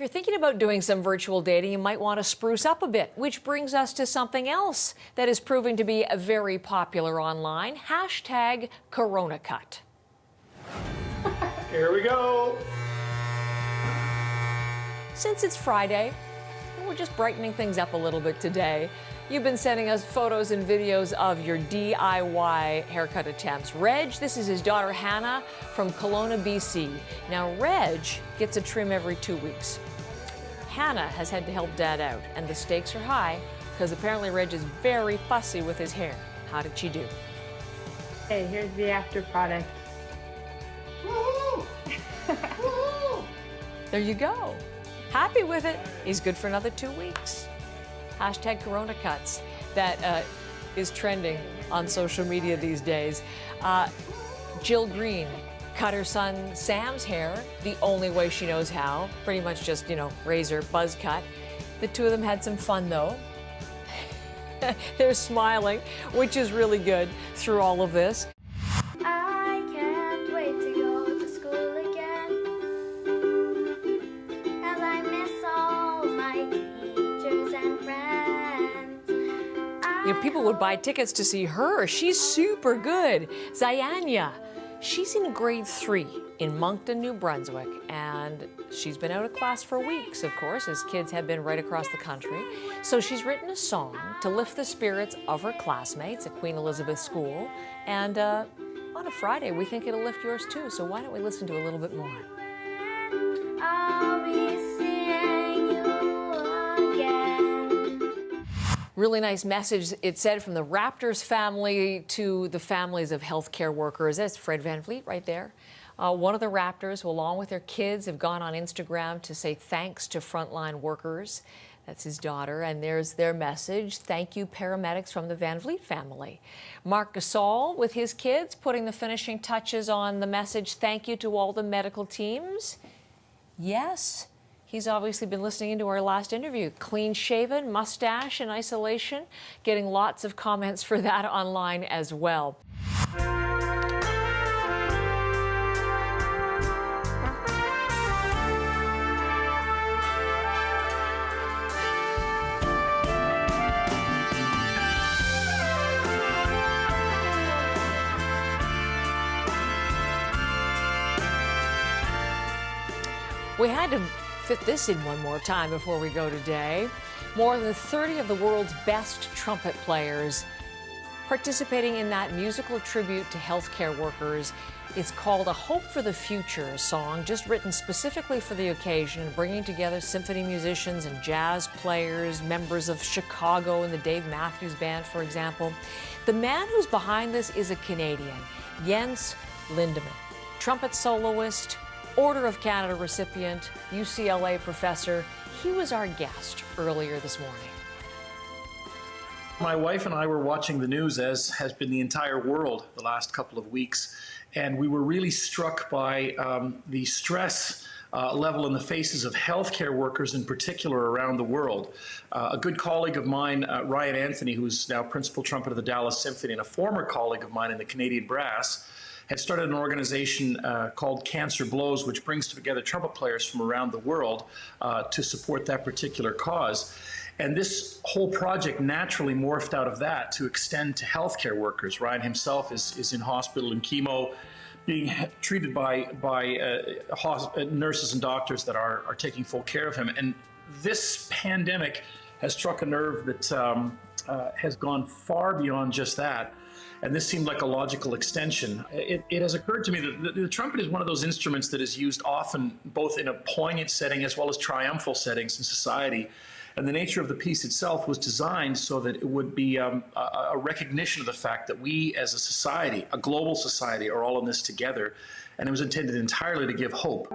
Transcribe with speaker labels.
Speaker 1: you're thinking about doing some virtual dating, you might want to spruce up a bit, which brings us to something else that is proving to be very popular online, hashtag Coronacut.
Speaker 2: Here we go.
Speaker 1: Since it's Friday, and we're just brightening things up a little bit today, you've been sending us photos and videos of your DIY haircut attempts. Reg, this is his daughter Hannah from Kelowna, BC. Now, Reg gets a trim every 2 weeks. Hannah has had to help Dad out, and the stakes are high because apparently Reg is very fussy with his hair. How did she do?
Speaker 3: Hey, here's the after product.
Speaker 2: Woo-hoo! Woo-hoo!
Speaker 1: There you go. Happy with it. He's good for another 2 weeks. Hashtag Coronacuts. That is trending on social media these days. Jill Green cut her son Sam's hair the only way she knows how. Pretty much just, razor buzz cut. The two of them had some fun though. They're smiling, which is really good through all of this.
Speaker 4: I can't wait to go to school again, as I miss all my teachers and friends.
Speaker 1: People would buy tickets to see her. She's super good. Zayanya. She's in grade 3 in Moncton, New Brunswick, and she's been out of class for weeks, of course, as kids have been right across the country. So she's written a song to lift the spirits of her classmates at Queen Elizabeth School. And on a Friday, we think it'll lift yours too. So why don't we listen to a little bit more?
Speaker 4: I'll be seeing you again.
Speaker 1: Really nice message, it said, from the Raptors family to the families of healthcare workers. That's Fred Van Vliet right there. One of the Raptors, who along with their kids, have gone on Instagram to say thanks to frontline workers. That's his daughter, and there's their message. Thank you, paramedics from the Van Vliet family. Mark Gasol, with his kids, putting the finishing touches on the message, thank you to all the medical teams. Yes, he's obviously been listening into our last interview. Clean shaven, mustache in isolation, getting lots of comments for that online as well. We had to fit this in one more time before we go today. More than 30 of the world's best trumpet players participating in that musical tribute to healthcare workers. It's called A Hope for the Future, a song just written specifically for the occasion, bringing together symphony musicians and jazz players, members of Chicago and the Dave Matthews Band, for example. The man who's behind this is a Canadian, Jens Lindemann, trumpet soloist, Order of Canada recipient, UCLA professor. He was our guest earlier this morning.
Speaker 2: My wife and I were watching the news, as has been the entire world the last couple of weeks, and we were really struck by the stress level in the faces of healthcare workers in particular around the world. A good colleague of mine, Ryan Anthony, who's now principal trumpet of the Dallas Symphony, and a former colleague of mine in the Canadian Brass, had started an organization called Cancer Blows, which brings together trumpet players from around the world to support that particular cause. And this whole project naturally morphed out of that to extend to healthcare workers. Ryan himself is in hospital and chemo, being treated by nurses and doctors that are taking full care of him. And this pandemic has struck a nerve that has gone far beyond just that. And this seemed like a logical extension. It has occurred to me that the trumpet is one of those instruments that is used often both in a poignant setting as well as triumphal settings in society. And the nature of the piece itself was designed so that it would be a recognition of the fact that we as a society, a global society, are all in this together. And it was intended entirely to give hope.